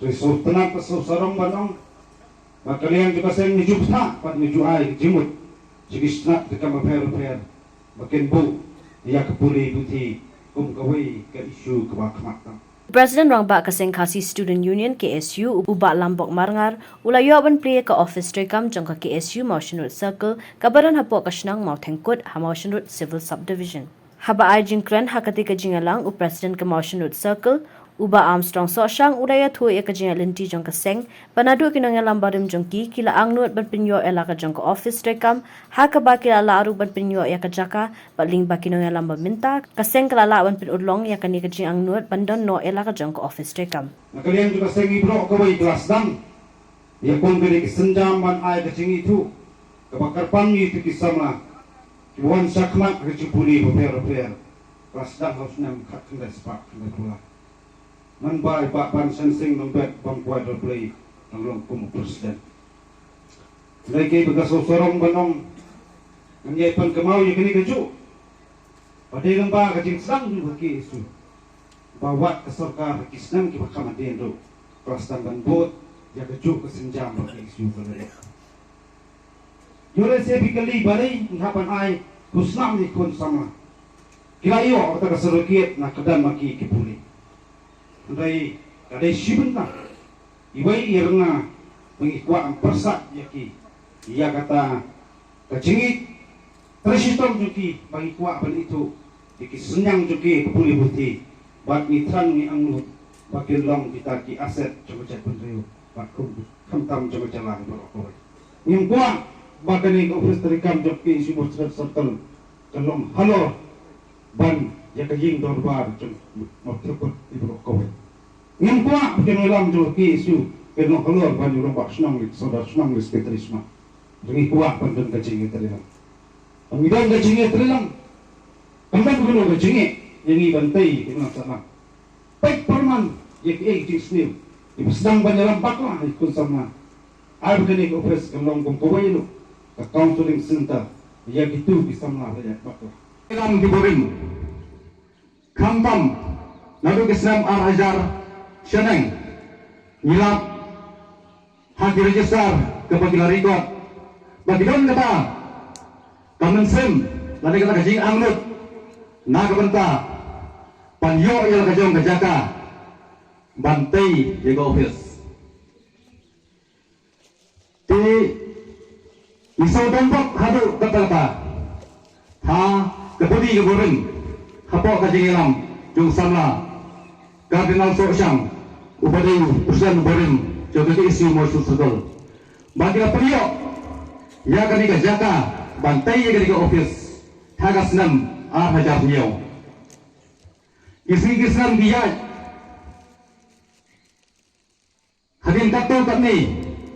Result tenang kesel sarong banong. Makalian juga saya menuju besar, pat menuju air jimut. Jadi senak dekat maper. Makin bu, dia kepuli buti kum kawai ke isu kebakamatang. President Rangbak Kaseng Khasi Student Union KSU ubak Lambok Marngar ulayo aban pria ke office rekam jangka KSU Motionwood Circle kabaran hapok kasnang mau tengkut ha Motionwood Civil Subdivision. Haba ajing kren hakati ke jingalang u President ke Motionwood Circle uba Armstrong Soshang ulaya thu ya ke jingal linti jangka seng panadu kinang lambarim jangki kila angnut berpinyo elaka jangka office rekam ha ke ba kila laru berpinyo ya ke jaka baling ba kinang lamba minta kaseng kala lawan pin udlong ya kani ke jing angnut bandon no elaka jangka office rekam. Makalian juga saya ngibro kawai kelas dang. Ya pun beri kesenjaman air kecing itu kebakar pangi itu kisahlah. Cuman sakmat kecipuli beper. Kelas dang harus nampak kendai sepak kendai pula. Manbai Pak Ban Sensing nombet bangkuai terpilih tolong kumu presiden. Lagi bekas sorong banong menyiapkan kemau yang kini keju. Pada lembah kecing sedang juga isu. Bawa ke sorkar kisnam kita kamatin tu. Kelas tangan bot ya keju kesenjam bagi isu kalau. Jure saya pikirli balai ngapan ai kusnam ni kun sama. Kira iyo kata keserukit nak kedan maki kipuli. Andai kadai sibentah iwai irna mengikuan persat yaki ia kata kecingit tersistom juki bagi kuat ban itu yaki senyang juki kepuli putih bat nitran ni anglut bakin long kita ki aset coba cek penriu bakum kamtam coba jalan berokoi ngim kuat bakan ni ofis terikam juki sibur sertel kelong halo ban ya kajing dorbar cum mau terkut ibu kau. Ngam kuat bukan ulang joki isu kena keluar banyak orang senang saudara senang sekretarisme. Dengan kuat pandang kacing terlilang. Pemidang kacing terlilang. Kembali bukan kacing yang ibantai kena sama. Baik perman yang kacing sendiri. Ibu sedang banyak lampak lah ikut sama. Air bukan ikut ofis kelong kongkawai itu. Ke counseling center. Ya gitu bisa melalui baklah. Dalam diboring. Kampam lalu kesenam Al-Azhar Syeneng ngilap hati register ke pagila rekod bagi don kata kamen sim lari kata kajing angnut na kabenta panyo yang kajong kajaka bantai jaga office di isau dompok hadu kata-kata ha kepudi keburing hapok kajing ilam jung samla Kardinal Sosyang Upadayu Presiden Borim Jaga isu Mosul Sekol Bagilah periok ya kanika jaka bantai ya kanika office hagas nam hajar niau isi kisnam dia hadin kato katni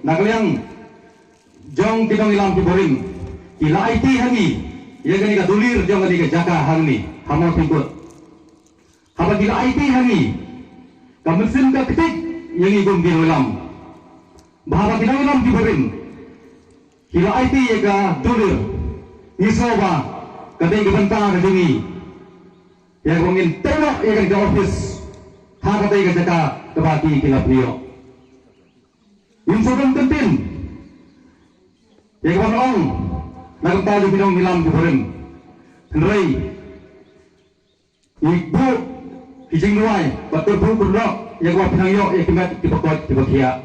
nakaliang jong kitong ilam Borim ila IT hangi ya kanika dulir jong kanika jaka hangi hamor pingkut habat ila IT hangi kamesin ka ketik yang igong ginulam bahwa ginulam diborin hila IT ya ka dulir ngisoba kadai gebenta kadungi ya gongin tengok ya kan ke office ha kadai ka jaka kebaki kila priyo yung sobrang tentin ya kapan ong nagtalo binong nilam diborin henry ibu kijing luai batur pun berdok yang gua pinang yo ya kimat dipakot dibakia